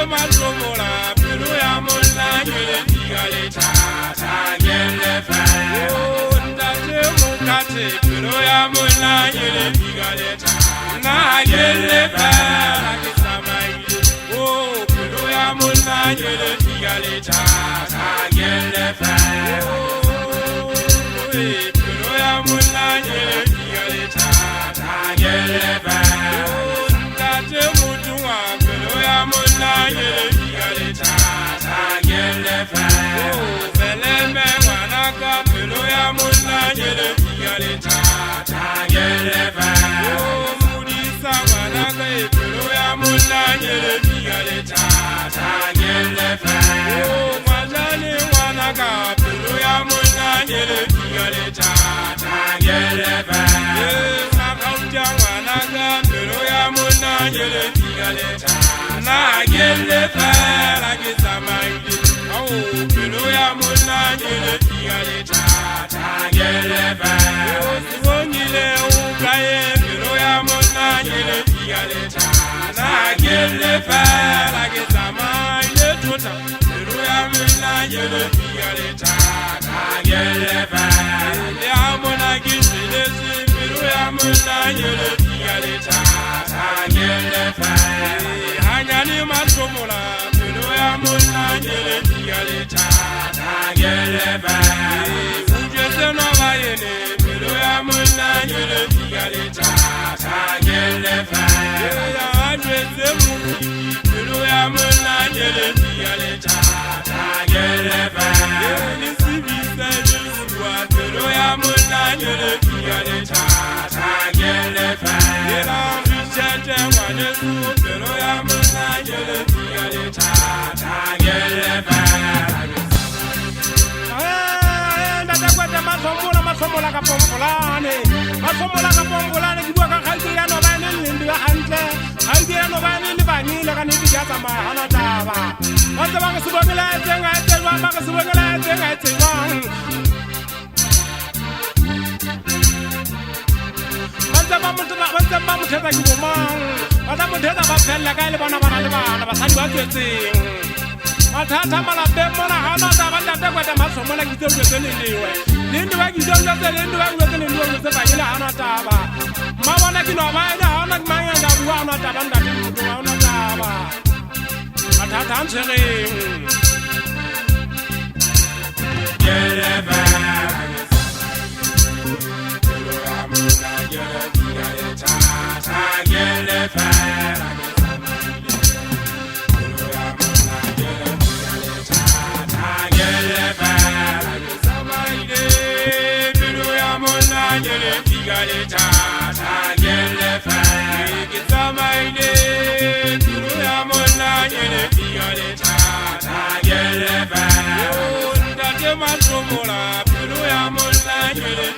masomola pelo ya mona nyele digale tata nyele fa ndate mukate pelo ya mona nyele digale tata na nyele fa kisamayi pelo ya mona nyele digale tata nyele fa pelo ya mona nyele digale tata nyele fa ndate mutuwa pelo ya mona nyele digale tata nyele fa beleme wanaka pelo ya mona nyele digale tata nyele fa mudisa wanaka pelo ya mona nyele digale tata nyele fa mwazani wanaka pelo ya mona nyele digale tata nyele fa makauja wanaka pelo ya mona nyele digale tata na nyele fa la kisamayi pelo ya mona nyele digale tata nyele fa sibongile ukaye pelo ya mona nyele digale tata na nyele fa la kisamayi tota pelo ya mona nyele digale tata nyele fa ya mona kisile pelo ya mona nyele digale tata nyele fa hanyani masomola pelo ya mona nyele digale tata nyele fa ujese no bayene pelo ya mona nyele digale tata nyele fa ya ajese mu pelo ya mona nyele digale tata nyele fa ni sibisa juwa pelo ya mona nyele digale tata nyele fa la vichete wanesu pelo ya mona nyele digale tata nyele fa masomola ka pompolane di bua ka khalti ya no bane le ndi hantle khalti ya no bane le bani le ka nedi ya tsama hana taba ba tsaba ka sebogela tsenga tselwa ba ka sebogela tsenga tsewang ba tsaba mothetsa ke bomang ba tsa mothetsa ba phella ka le bana le bana ba sadi ba tsetseng mathata malape mona hana taba ntate kwata masomola ke tseo tse lewe lindu wa gidonga tse lindu wa ngwe tse lindu wa tse ba ile hana taba mabona ke no ba ina hana manga ga bua hana taba ntate motho wa hana taba mathata ntshwereng yeleba nyele digale tata nyele fa kitamaile pelo ya mona nyele digale tata nyele fa ndate masomola pelo ya mona nyele